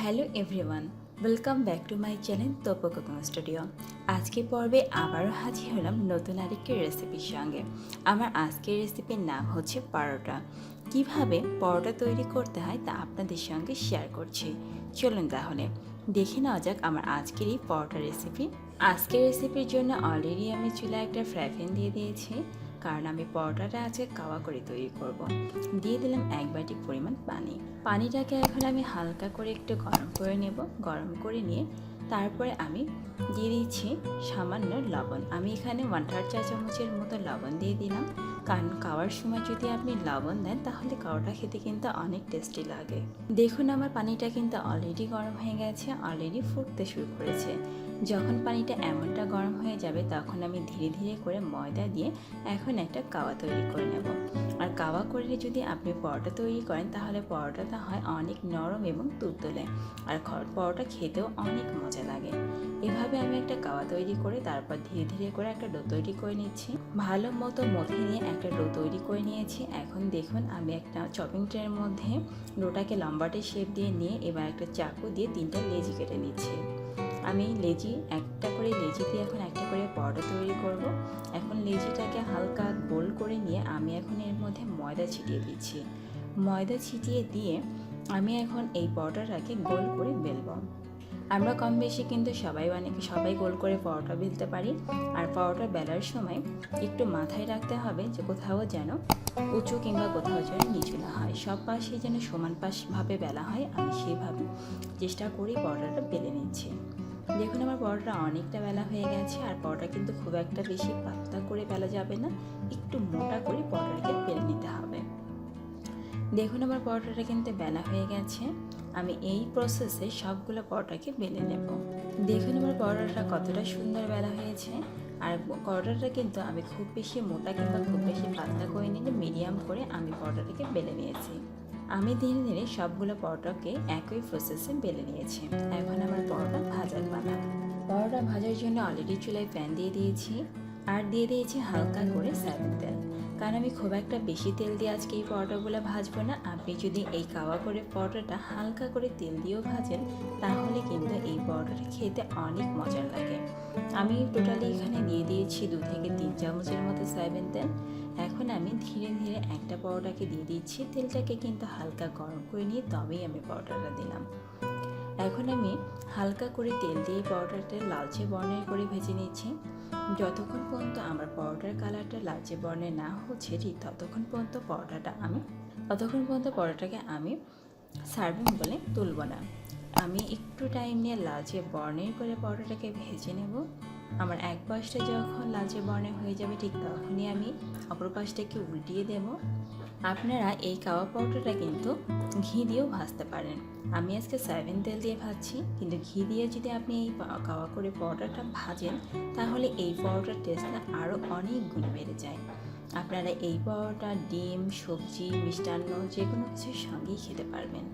Hello everyone, welcome back to my channel Topu cooking studio. আজকে পর্বে আবারও হাজির হলাম নতুন আরেকটি রেসিপির সঙ্গে। আমার আজকের রেসিপির নাম হচ্ছে পরোটা। কিভাবে পরোটা তৈরি করতে হয় তা আপনাদের সঙ্গে শেয়ার করছি। চলুন তাহলে দেখে নেওয়া যাক আমার আজকের এই পরোটা রেসিপি। আজকের রেসিপির জন্য অলরেডি আমি চুলায় একটা ফ্রাই প্যান দিয়ে দিয়েছি, কারণ আমি পরোটাটা আজকে কাওয়া করে তৈরি করব। দিয়ে দিলাম 1 বাটি পরিমাণ পানি। পানিটাকে এখন আমি হালকা করে একটু গরম করে নেব। গরম করে নিয়ে তারপরে আমি দিয়ে দিচ্ছি সামান্য লবণ। আমি এখানে 1/3 চা চামচের মতো লবণ দিয়ে দিলাম, কারণ খাওয়ার সময় যদি আপনি লবণ দেন তাহলে খাওয়াটা খেতে কিন্তু অনেক টেস্টি লাগে। দেখুন আমার পানিটা কিন্তু অলরেডি গরম হয়ে গেছে, অলরেডি ফুটতে শুরু করেছে। যখন পানিটা এমনটা গরম হয়ে যাবে তখন আমি ধীরে ধীরে করে ময়দা দিয়ে এখন একটা কাওয়া তৈরি করে নেব। আর কাওয়া করে যদি আপনি পরোটা তৈরি করেন তাহলে পরোটাটা হয় অনেক নরম এবং তুলতুলে, আর পরোটা খেতেও অনেক মজা লাগে। এভাবে আমি একটা কাওয়া তৈরি করে তারপর ধীরে ধীরে করে একটা ডো তৈরি করে নিচ্ছি। ভালো মতো মথে নিয়ে একটা ডো তৈরি করে নিয়েছি। এখন দেখুন আমি একটা চপিং ট্রের মধ্যে ডোটাকে লম্বাটে শেপ দিয়ে নিয়ে এবার একটা চাকু দিয়ে 3টা লেচি কেটে নিচ্ছি। আমি একটা করে লেচি দিয়ে এখন একটা করে পরোটা তৈরি করব। এখন লেচিটাকে হালকা গোল করে নিয়ে আমি এখন এর মধ্যে ময়দা ছিটিয়ে দিচ্ছি। ময়দা ছিটিয়ে দিয়ে আমি এখন এই পরোটাটাকে গোল করে বেলব। আমরা কম বেশি কিন্তু সবাই গোল করে পরোটা বেলতে পারি। আর পরোটা বেলার সময় একটু মাথায় রাখতে হবে যে কোথাও যেন উঁচু কিংবা কোথাও যেন নিচু না হয়, সব পাশে যেন সমান পাশভাবে বেলা হয়। আমি সেইভাবে চেষ্টা করি পরোটাটা বেলে নিচ্ছি। দেখুন আমার পরোটা অনেকটা বেলা হয়ে গেছে। আর পরোটা কিন্তু খুব একটা বেশি পাতলা করে বেলা যাবে না, একটু মোটা করে পরোটাকে বেলে নিতে হবে। দেখুন আমার পরোটাটা কিন্তু বেলা হয়ে গেছে। আমি এই প্রসেসে সবগুলো পরোটাকে বেলে নেব। দেখুন আমার পরোটাটা কতটা সুন্দর বেলা হয়েছে। আর পরোটাটা কিন্তু আমি খুব বেশি মোটা কিংবা খুব বেশি পাতলা করে নিলে মিডিয়াম করে আমি পরোটাটাকে বেলে নিয়েছি। আমি ধীরে ধীরে সবগুলো পরোটাকে একই প্রসেসে বেলে নিয়েছি। এখন আমার পরোটা ভাজার পালা। পরোটা ভাজার জন্য অলরেডি চুলায় প্যান দিয়ে দিয়েছি, আর দিয়ে দিয়েছি হালকা করে সয়াবিন তেল। কারণ আমি খুব একটা বেশি তেল দিয়ে আজকে এই পরোটাগুলো ভাজবো না। আপনি যদি এই কাওয়া করে পরোটাটা হালকা করে তেল দিয়েও ভাজেন তাহলে কিন্তু এই পরোটাটা খেতে অনেক মজার লাগে। আমি টোটালি এখানে দিয়ে দিয়েছি 2 থেকে 3 চামচের মতো সয়াবিন তেল। এখন আমি ধীরে ধীরে একটা পরোটাকে দিয়ে দিচ্ছি। তেলটাকে কিন্তু হালকা গরম করে নিয়ে তবেই আমি পরোটাটা দিলাম। এখন আমি হালকা করে তেল দিয়ে পরোটাটা লালচে বর্ণের করে ভেজে নিচ্ছি। যতক্ষণ পর্যন্ত আমার পরোটার কালারটা লালচে বর্ণের না হচ্ছে ঠিক ততক্ষণ পর্যন্ত পরোটাকে আমি সার্ভিং বলে তুলব না। আমি একটু টাইম নিয়ে লালচে বর্ণের করে পরোটাটাকে ভেজে নেব। আমার এক পাশটা যখন লালচে বর্ণের হয়ে যাবে ঠিক তখনই আমি অপর পাশটাকে উল্টিয়ে দেব। আপনারা এই কাওয়া পরোটাটা কিন্তু ঘি দিয়েও ভাজতে পারেন। আমি আজকে সয়াবিন তেল দিয়ে ভাজছি, কিন্তু ঘি দিয়ে যদি আপনি এই কাওয়া করে পরোটাটা ভাজেন তাহলে এই পরোটার টেস্টটা আরও অনেক গুণ বেড়ে যায়। আপনারা এই পরোটা ডিম, সবজি, মিষ্টান্ন যে কোনো কিছুর সঙ্গেই খেতে পারবেন।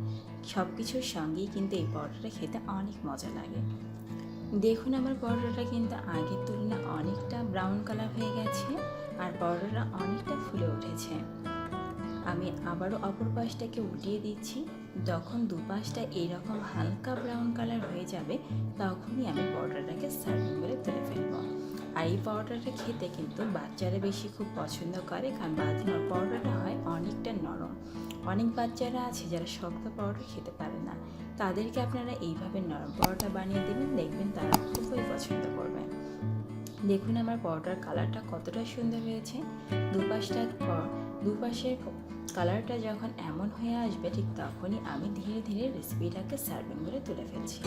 সব কিছুর সঙ্গেই কিন্তু এই পরোটাটা খেতে অনেক মজা লাগে। দেখুন আমার পরোটাটা কিন্তু আগের তুলনায় অনেকটা ব্রাউন কালার হয়ে গেছে, আর পরোটাটা অনেকটা ফুলে উঠেছে। আমি আবারও অপর পাশটাকে উল্টিয়ে দিচ্ছি। যখন দুপাশটা এইরকম হালকা ব্রাউন কালার হয়ে যাবে তখনই আমি পরোটাটাকে সার্ভিং করে তুলে ফেলবো। আর এই পরোটাটা খেতে কিন্তু বাচ্চারা বেশি খুব পছন্দ করে, কারণ পরোটাটা হয় অনেকটা নরম। অনেক বাচ্চারা আছে যারা শক্ত পরোটা খেতে পারে না, তাদেরকে আপনারা এইভাবে নরম পরোটা বানিয়ে দেবেন, দেখবেন তারা খুবই পছন্দ করবে। দেখুন আমার পরোটার কালারটা কতটা সুন্দর হয়েছে। দুপাশের কালারটা যখন এমন হয়ে আসবে ঠিক তখনই আমি ধীরে ধীরে রেসিপিটাকে সার্ভিং করে তুলে ফেলছি।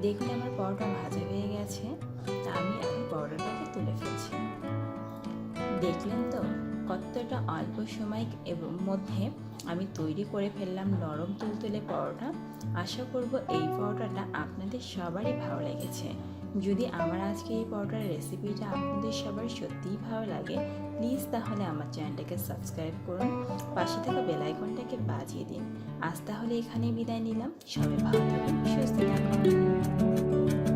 দেখুন আমার পরোটা ভাজা হয়ে গেছে, আমি এখন পরোটাটাকে তুলে ফেলছি। দেখলেন তো কতটা অল্প সময় এবং মধ্যে আমি তৈরি করে ফেললাম নরম তুলতুলে পরোটা। আশা করব এই পরোটাটা আপনাদের সবারই ভালো লেগেছে। যদি আমার আজকে এই পরোটার রেসিপিটা আপনাদের সবার সত্যিই ভালো লাগে প্লিজ তাহলে আমার চ্যানেলটাকে সাবস্ক্রাইব করুন, পাশে থাকা বেল আইকনটাকে বাজিয়ে দিন। আজ তাহলে এখানেই বিদায় নিলাম। সবাই ভালো থাকুন, সুস্থ থাকুন।